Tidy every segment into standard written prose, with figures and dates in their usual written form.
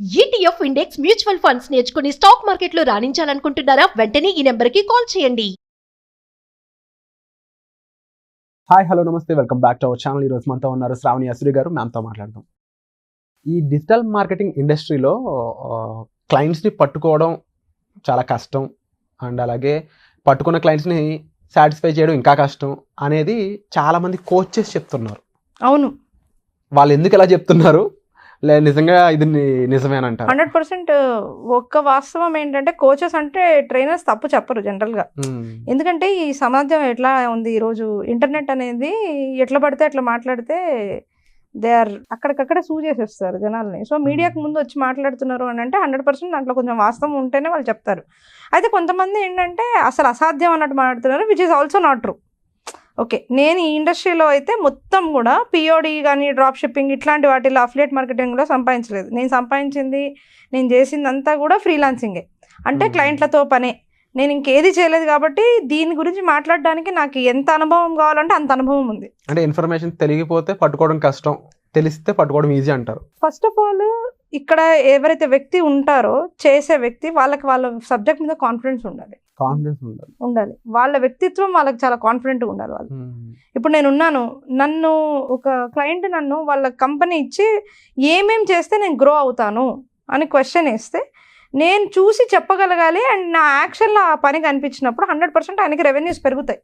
ETF index mutual funds నేర్చుకుని stock మార్కెట్లో రాణించాలనుకుంటున్నారా? వెంటనే ఈ నెంబర్కి కాల్ చేయండి. హాయ్ హలో నమస్తే, welcome back to our channel. ఈరోజు మనతో ఉన్నారు శ్రావణి అసురి గారు. మ్యామ్తో మాట్లాడదాం. ఈ డిజిటల్ మార్కెటింగ్ ఇండస్ట్రీలో క్లయింట్స్ని పట్టుకోవడం చాలా కష్టం, అండ్ అలాగే పట్టుకున్న క్లయింట్స్ని సాటిస్ఫై చేయడం ఇంకా కష్టం అనేది చాలామంది కోచెస్ చెప్తున్నారు. అవును, వాళ్ళు ఎందుకు ఎలా చెప్తున్నారు, నిజంగా ఇది నిజమేనంటారు? 100% ఒక్క వాస్తవం ఏంటంటే కోచెస్ అంటే ట్రైనర్స్ తప్పు చెప్పరు జనరల్గా. ఎందుకంటే ఈ సమాజం ఎట్లా ఉంది ఈరోజు, ఇంటర్నెట్ అనేది ఎట్లా పడితే అట్లా మాట్లాడితే దే ఆర్ అక్కడికక్కడే సూ చేసేస్తారు జనాల్ని. సో మీడియాకి ముందు వచ్చి మాట్లాడుతున్నారు అని అంటే 100% దాంట్లో కొంచెం వాస్తవం ఉంటేనే వాళ్ళు చెప్తారు. అయితే కొంతమంది ఏంటంటే అసలు అసాధ్యం అన్నట్టు మాట్లాడుతున్నారు, which is also not true. Okay, నేను ఈ ఇండస్ట్రీలో అయితే మొత్తం కూడా పిఓడి కానీ డ్రాప్ షిప్పింగ్ ఇట్లాంటి వాటిలో అఫిలియేట్ మార్కెటింగ్లో సంపాదించలేదు. నేను సంపాదించింది, నేను చేసిందంతా కూడా ఫ్రీలాన్సింగే, అంటే క్లయింట్లతో పనే. నేను ఇంకేది చేయలేదు కాబట్టి దీని గురించి మాట్లాడడానికి నాకు ఎంత అనుభవం కావాలంటే అంత అనుభవం ఉంది. అంటే ఇన్ఫర్మేషన్ తెలియకపోతే పట్టుకోవడం కష్టం, తెలిస్తే పట్టుకోవడం ఈజీ అంటారు. ఫస్ట్ ఆఫ్ ఆల్ ఇక్కడ ఎవరైతే వ్యక్తి ఉంటారో చేసే వ్యక్తి వాళ్ళకి వాళ్ళ సబ్జెక్ట్ మీద కాన్ఫిడెన్స్ ఉండాలి. వాళ్ళ వ్యక్తిత్వం వాళ్ళకి చాలా కాన్ఫిడెంట్గా ఉండాలి. వాళ్ళు ఇప్పుడు నన్ను ఒక క్లయింట్ నన్ను వాళ్ళ కంపెనీ ఇచ్చి ఏమేం చేస్తే నేను గ్రో అవుతాను అని క్వశ్చన్ వేస్తే నేను చూసి చెప్పగలగాలి. అండ్ నా యాక్షన్లో ఆ పని కనిపించినప్పుడు 100% ఆయనకి రెవెన్యూస్ పెరుగుతాయి,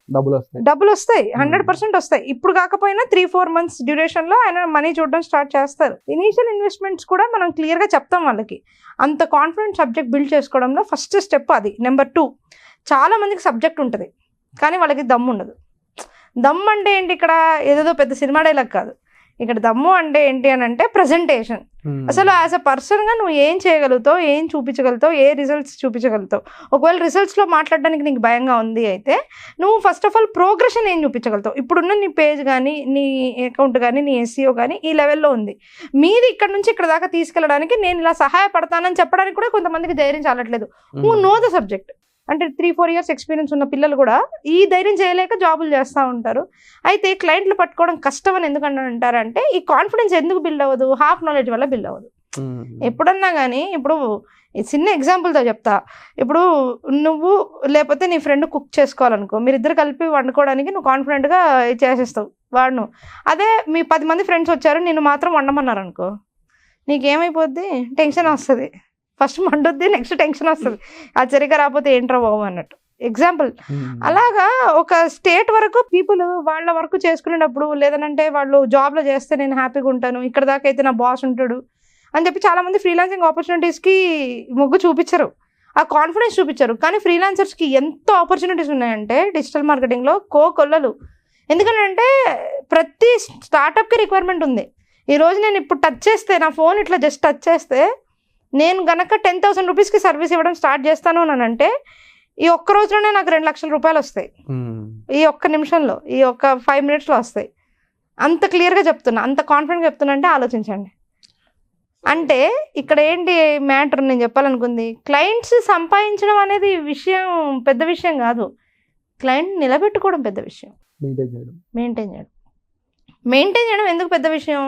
డబ్బులు వస్తాయి, 100% వస్తాయి. ఇప్పుడు కాకపోయినా 3-4 months డ్యూరేషన్లో ఆయన మనీ చూడడం స్టార్ట్ చేస్తారు. ఇనీషియల్ ఇన్వెస్ట్మెంట్స్ కూడా మనం క్లియర్గా చెప్తాం వాళ్ళకి. అంత కాన్ఫిడెంట్ సబ్జెక్ట్ బిల్డ్ చేసుకోవడంలో ఫస్ట్ స్టెప్ అది. నెంబర్ 2, చాలా మందికి సబ్జెక్ట్ ఉంటుంది కానీ వాళ్ళకి దమ్ము ఉండదు. దమ్ము అంటే ఏంటి, ఇక్కడ ఏదేదో పెద్ద సినిమా డైలాగ్ కాదు. ఇక్కడ దమ్ము అంటే ఏంటి అని అంటే ప్రజెంటేషన్. అసలు యాజ్ అ పర్సన్గా నువ్వు ఏం చేయగలుగుతావు, ఏం చూపించగలుగుతావు, ఏ రిజల్ట్స్ చూపించగలుగుతావు. ఒకవేళ రిజల్ట్స్లో మాట్లాడడానికి నీకు భయంగా ఉంది అయితే నువ్వు ఫస్ట్ ఆఫ్ ఆల్ ప్రోగ్రెషన్ ఏం చూపించగలుగుతావు. ఇప్పుడున్న నీ పేజ్ కానీ నీ అకౌంట్ కానీ నీ SEO కానీ ఈ లెవెల్లో ఉంది. మీరు ఇక్కడ నుంచి ఇక్కడ దాకా తీసుకెళ్ళడానికి నేను ఇలా సహాయపడతానని చెప్పడానికి కూడా కొంతమందికి ధైర్యం చాలట్లేదు. Who know the subject. అంటే 3-4 years ఎక్స్పీరియన్స్ ఉన్న పిల్లలు కూడా ఈ ధైర్యం చేయలేక జాబులు చేస్తూ ఉంటారు. అయితే క్లయింట్లు పట్టుకోవడం కష్టం అని ఎందుకంటే అంటారంటే ఈ కాన్ఫిడెన్స్ ఎందుకు బిల్డ్ అవ్వదు, హాఫ్ నాలెడ్జ్ వల్ల బిల్డ్ అవ్వదు. ఎప్పుడన్నా కానీ ఇప్పుడు చిన్న ఎగ్జాంపుల్తో చెప్తా. ఇప్పుడు నువ్వు లేకపోతే నీ ఫ్రెండ్ కుక్ చేసుకోవాలనుకో, మీరిద్దరు కలిపి వండుకోవడానికి నువ్వు కాన్ఫిడెంట్గా చేసేస్తావు వాడును. అదే మీ 10 మంది ఫ్రెండ్స్ వచ్చారు, నేను మాత్రం వండమన్నారు అనుకో, నీకేమైపోద్ది, టెన్షన్ వస్తుంది. ఫస్ట్ మండుద్ది, నెక్స్ట్ టెన్షన్ వస్తుంది, అది సరిగ్గా రాకపోతే ఏంట్రా బాబు అన్నట్టు. ఎగ్జాంపుల్. అలాగా ఒక స్టేట్ వరకు పీపుల్ వాళ్ళ వర్క్ చేసుకునేటప్పుడు, లేదనంటే వాళ్ళు జాబ్లో చేస్తే నేను హ్యాపీగా ఉంటాను, ఇక్కడ దాకా అయితే నా బాస్ ఉంటాడు అని చెప్పి చాలామంది ఫ్రీలాన్సింగ్ ఆపర్చునిటీస్కి మొగ్గు చూపించరు, ఆ కాన్ఫిడెన్స్ చూపించరు. కానీ ఫ్రీలాన్సర్స్కి ఎంతో ఆపర్చునిటీస్ ఉన్నాయంటే డిజిటల్ మార్కెటింగ్లో కోకొల్లలు. ఎందుకంటే ప్రతి స్టార్టప్కి రిక్వైర్మెంట్ ఉంది. ఈరోజు నేను ఇప్పుడు టచ్ చేస్తే, నా ఫోన్ ఇట్లా జస్ట్ టచ్ చేస్తే నేను గనక 10,000 రూపీస్కి సర్వీస్ ఇవ్వడం స్టార్ట్ చేస్తాను అని అంటే ఈ ఒక్క రోజులోనే నాకు 2 లక్షల రూపాయలు వస్తాయి. ఈ ఒక్క నిమిషంలో, ఈ ఒక్క 5 minutesలో వస్తాయి. అంత క్లియర్గా చెప్తున్నా, అంత కాన్ఫిడెంట్గా చెప్తున్నా అంటే ఆలోచించండి. అంటే ఇక్కడ ఏంటి మ్యాటర్ నేను చెప్పాలనుకుంది, క్లయింట్స్ సంపాదించడం అనేది విషయం పెద్ద విషయం కాదు, క్లయింట్ నిలబెట్టుకోవడం పెద్ద విషయం. మెయింటైన్ చేయడం ఎందుకు పెద్ద విషయం,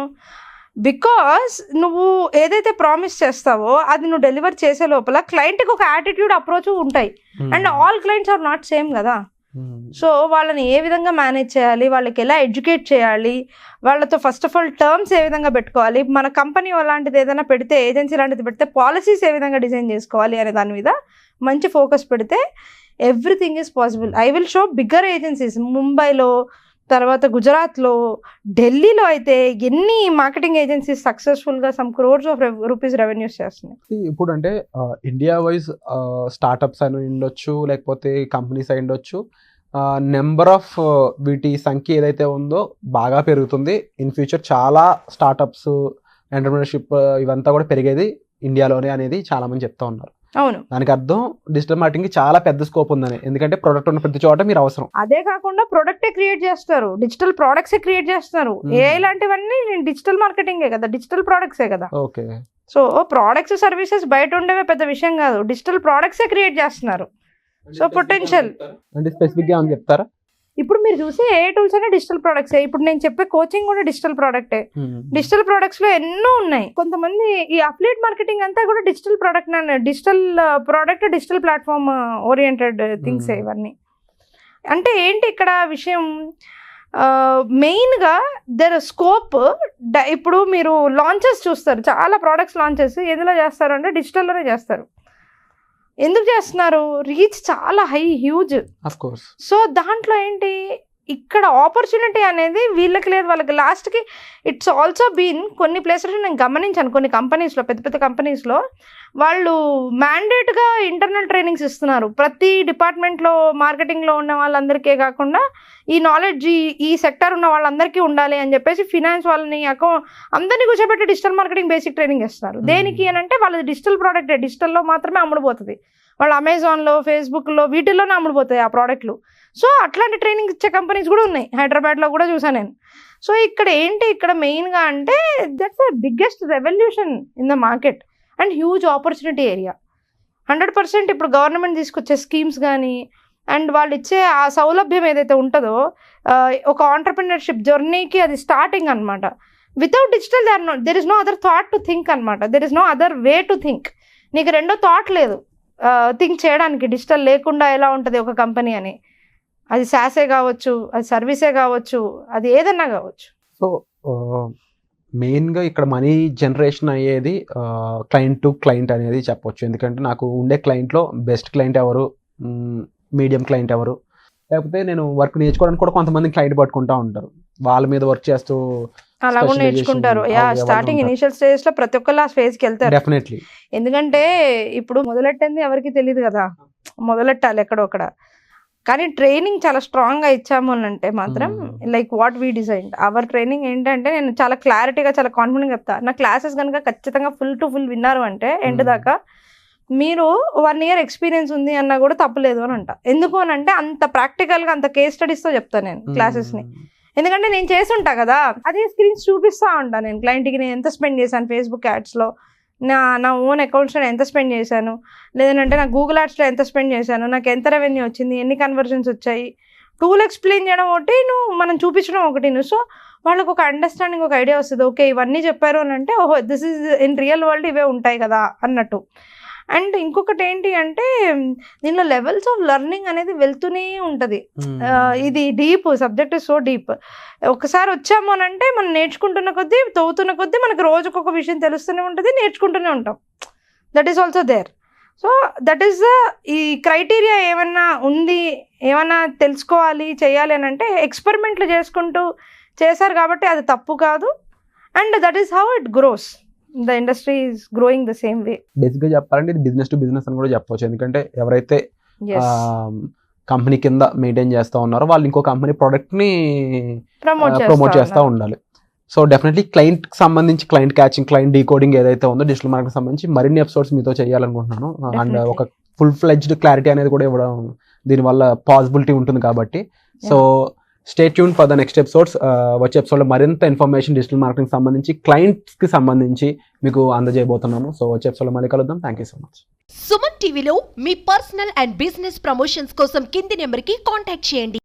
బికాస్ నువ్వు ఏదైతే ప్రామిస్ చేస్తావో అది నువ్వు డెలివర్ చేసే లోపల క్లయింట్కి ఒక యాటిట్యూడ్, అప్రోచ్ ఉంటాయి. And all clients are not same కదా. సో వాళ్ళని ఏ విధంగా మేనేజ్ చేయాలి, వాళ్ళకి ఎలా ఎడ్యుకేట్ చేయాలి, వాళ్ళతో ఫస్ట్ ఆఫ్ ఆల్ టర్మ్స్ ఏ విధంగా పెట్టుకోవాలి, మన కంపెనీ అలాంటిది ఏదైనా పెడితే, ఏజెన్సీ లాంటిది పెడితే పాలసీస్ ఏ విధంగా డిజైన్ చేసుకోవాలి అనే దాని మీద మంచి ఫోకస్ పెడితే everything is possible. I will show bigger agencies. ముంబైలో, తర్వాత గుజరాత్లో, ఢిల్లీలో అయితే ఎన్ని మార్కెటింగ్ ఏజెన్సీస్ సక్సెస్ఫుల్గా some crores of rupees revenues చేస్తున్నాయి. ఇప్పుడు అంటే ఇండియా వైజ్ స్టార్టప్స్ అని ఉండొచ్చు, లేకపోతే కంపెనీస్ అయి ఉండొచ్చు, నెంబర్ ఆఫ్ వీటి సంఖ్య ఏదైతే ఉందో బాగా పెరుగుతుంది. ఇన్ ఫ్యూచర్ చాలా స్టార్టప్స్, ఎంటర్ప్రినర్షిప్ ఇవంతా కూడా పెరిగేది ఇండియాలోనే అనేది చాలామంది చెప్తా ఉన్నారు. అవును, దానికి అర్థం డిజిటల్ మార్కెటింగ్ చాలా పెద్ద స్కోప్ ఉందని. ఎందుకంటే ప్రొడక్ట్ ఉన్న ప్రతి చోట మీరు అవసరం. అదే కాకుండా ప్రొడక్టే క్రియేట్ చేస్తారు, డిజిటల్ ప్రోడక్ట్స్ క్రియేట్ చేస్తారు. ఇలాంటివన్నీ డిజిటల్ మార్కెటింగే కదా, డిజిటల్ ప్రోడక్ట్సే కదా. ఓకే, సో ప్రోడక్ట్స్ సర్వీసెస్ బయట ఉండేవే పెద్ద విషయం కాదు, డిజిటల్ ప్రోడక్ట్సే క్రియేట్ చేస్తున్నారు. సో పొటెన్షియల్ అంటే స్పెసిఫిక్గా అని చెప్తారా? ఇప్పుడు మీరు చూసే ఏ టూల్స్ అయినా డిజిటల్ ప్రొడక్ట్స్. ఇప్పుడు నేను చెప్పే కోచింగ్ కూడా డిజిటల్ ప్రోడక్టే. డిజిటల్ ప్రొడక్ట్స్ లో ఎన్నో ఉన్నాయి. కొంతమంది ఈ అఫిలియేట్ మార్కెటింగ్ అంతా కూడా digital product, digital platform oriented things ఇవన్నీ. అంటే ఏంటి ఇక్కడ విషయం, మెయిన్గా దర్ స్కోప్. ఇప్పుడు మీరు లాంచెస్ చూస్తారు, చాలా ప్రోడక్ట్స్ లాంచెస్ ఎందులో చేస్తారు అంటే డిజిటల్లోనే చేస్తారు. ఎందుకు చేస్తున్నారు, రీచ్ చాలా హ్యూజ్. సో దాంట్లో ఏంటి, ఇక్కడ ఆపర్చునిటీ అనేది వీళ్ళకి లేదు, వాళ్ళకి లాస్ట్కి. ఇట్స్ ఆల్సో బీన్ కొన్ని ప్లేసెస్లో నేను గమనించాను, కొన్ని కంపెనీస్లో, పెద్ద పెద్ద కంపెనీస్లో వాళ్ళు మ్యాండేట్గా ఇంటర్నల్ ట్రైనింగ్స్ ఇస్తున్నారు. ప్రతి డిపార్ట్మెంట్లో మార్కెటింగ్లో ఉన్న వాళ్ళందరికీ కాకుండా ఈ నాలెడ్జ్ ఈ సెక్టర్ ఉన్న వాళ్ళందరికీ ఉండాలి అని చెప్పేసి ఫినాన్స్ వాళ్ళని అందరినీ కూర్చోబెట్టి డిజిటల్ మార్కెటింగ్ బేసిక్ ట్రైనింగ్ ఇస్తున్నారు. దేనికి అని అంటే వాళ్ళది డిజిటల్ ప్రోడక్ట్, డిజిటల్లో మాత్రమే అమ్ముడుపోతుంది. వాళ్ళు అమెజాన్లో, ఫేస్బుక్లో వీటిల్లోనే అమ్ముడుపోతాయి ఆ ప్రోడక్ట్లు. సో అట్లాంటి ట్రైనింగ్ ఇచ్చే కంపెనీస్ కూడా ఉన్నాయి, హైదరాబాద్లో కూడా చూసాను నేను. సో ఇక్కడ ఏంటి, ఇక్కడ మెయిన్గా అంటే that's the biggest revolution in the market and huge opportunity area. 100% ఇప్పుడు గవర్నమెంట్ తీసుకొచ్చే స్కీమ్స్ కానీ అండ్ వాళ్ళు ఇచ్చే ఆ సౌలభ్యం ఏదైతే ఉంటుందో, ఒక ఆంటర్ప్రినర్షిప్ జర్నీకి అది స్టార్టింగ్ అనమాట. Without digital there is no other thought to think అనమాట. There is no other way to think. నీకు రెండో థాట్ లేదు థింక్ చేయడానికి, డిజిటల్ లేకుండా ఎలా ఉంటుంది ఒక కంపెనీ అని. అది సాసే కావచ్చు, అది సర్వీసే కావచ్చు, అది ఏదన్నా కావచ్చు. సో మెయిన్గా ఇక్కడ మనీ జనరేషన్ అయ్యేది క్లయింట్ టు క్లయింట్ అనేది చెప్పొచ్చు. ఎందుకంటే నాకు ఉండే క్లయింట్లో బెస్ట్ క్లయింట్ ఎవరు, మీడియం క్లయింట్ ఎవరు, లేకపోతే నేను వర్క్ నేర్చుకోవడానికి కూడా కొంతమంది క్లయింట్ పట్టుకుంటూ ఉంటారు, వాళ్ళ మీద వర్క్ చేస్తూ అలా కూడా నేర్చుకుంటారు. స్టార్టింగ్ ఇనిషియల్ స్టేజ్ లో ప్రతి ఒక్కరు ఆ ఫేజ్కి వెళ్తారు. డెఫినెట్లీ. ఎందుకంటే ఇప్పుడు మొదలెట్టింది ఎవరికి తెలియదు కదా, మొదలెట్టాలి ఎక్కడో అక్కడ. కానీ ట్రైనింగ్ చాలా స్ట్రాంగ్ గా ఇచ్చాము అంటే మాత్రం like what we design our training ఏంటంటే, నేను చాలా క్లారిటీగా చాలా కాన్ఫిడెంట్ చెప్తా. నా క్లాసెస్ కనుక ఖచ్చితంగా ఫుల్ టు ఫుల్ విన్నారు అంటే ఎండ్ దాకా, మీరు 1 year ఎక్స్పీరియన్స్ ఉంది అన్నా కూడా తప్పలేదు అని అంట. ఎందుకు అని అంటే అంత ప్రాక్టికల్గా అంత కేస్ స్టడీస్తో చెప్తాను నేను క్లాసెస్ని. ఎందుకంటే నేను చేసి ఉంటా కదా, అదే స్క్రీన్స్ చూపిస్తూ ఉంటాను నేను క్లయింట్కి. నేను ఎంత స్పెండ్ చేశాను ఫేస్బుక్ యాడ్స్లో, నా ఓన్ అకౌంట్స్లో ఎంత స్పెండ్ చేశాను, లేదంటే నా గూగుల్ యాడ్స్లో ఎంత స్పెండ్ చేశాను, నాకు ఎంత రెవెన్యూ వచ్చింది, ఎన్ని కన్వర్జన్స్ వచ్చాయి, టూల్ ఎక్స్ప్లెయిన్ చేయడం ఒకటి, మనం చూపించడం ఒకటి. సో వాళ్ళకు ఒక అండర్స్టాండింగ్, ఒక ఐడియా వస్తుంది. ఓకే ఇవన్నీ చెప్పారు అని అంటే, ఓహో this is in real world ఇవే ఉంటాయి కదా అన్నట్టు. అండ్ ఇంకొకటి ఏంటి అంటే, దీనిలో లెవెల్స్ ఆఫ్ లెర్నింగ్ అనేది వెళ్తూనే ఉంటుంది. ఇది deep, subject is so deep. ఒకసారి వచ్చాము అని అంటే మనం నేర్చుకుంటున్న కొద్దీ, తవ్వుతున్న కొద్దీ మనకు రోజుకొక విషయం తెలుస్తూనే ఉంటుంది, నేర్చుకుంటూనే ఉంటాం. That is also there. So that is ఈ క్రైటీరియా ఏమన్నా ఉంది, ఏమన్నా తెలుసుకోవాలి చేయాలి అని అంటే ఎక్స్పెరిమెంట్లు చేసుకుంటూ చేశారు కాబట్టి అది తప్పు కాదు. And that is how it grows. The industry is growing the same way. బేసిక్గా చెప్పాలంటే ఇది బిజినెస్ టు బిజినెస్ అని కూడా చెప్పవచ్చు. ఎందుకంటే ఎవరైతే కంపెనీ కింద మెయింటైన్ చేస్తూ ఉన్నారో వాళ్ళు ఇంకో కంపెనీ ప్రోడక్ట్ని ప్రమోట్ చేస్తూ ఉండాలి. సో డెఫినెట్లీ క్లయింట్కి సంబంధించి క్లయింట్ క్యాచింగ్, క్లయింట్ డీకోడింగ్ ఏదైతే ఉందో డిజిటల్ మార్కెట్కి సంబంధించి మరిన్ని ఎపిసోడ్స్ మీతో చేయాలనుకుంటున్నాను. అండ్ ఒక ఫుల్ ఫ్లెడ్జ్డ్ క్లారిటీ అనేది కూడా ఇవ్వడం దీనివల్ల పాసిబిలిటీ ఉంటుంది కాబట్టి. So stay tune for the next episodes. వచ్చే ఎపిసోడ్లో మరింత ఇన్ఫర్మేషన్ డిజిటల్ మార్కెటింగ్ సంబంధించి, క్లయింట్స్కి సంబంధించి మీకు అందజేయబోతున్నాము. సో వచ్చే ఎపిసోడ్లో మళ్ళీ కలుద్దాం. Thank you so much. Suman టీవీలో మీ పర్సనల్ అండ్ బిజినెస్ ప్రమోషన్స్ కోసం కింది నెంబర్కి కాంటాక్ట్ చేయండి.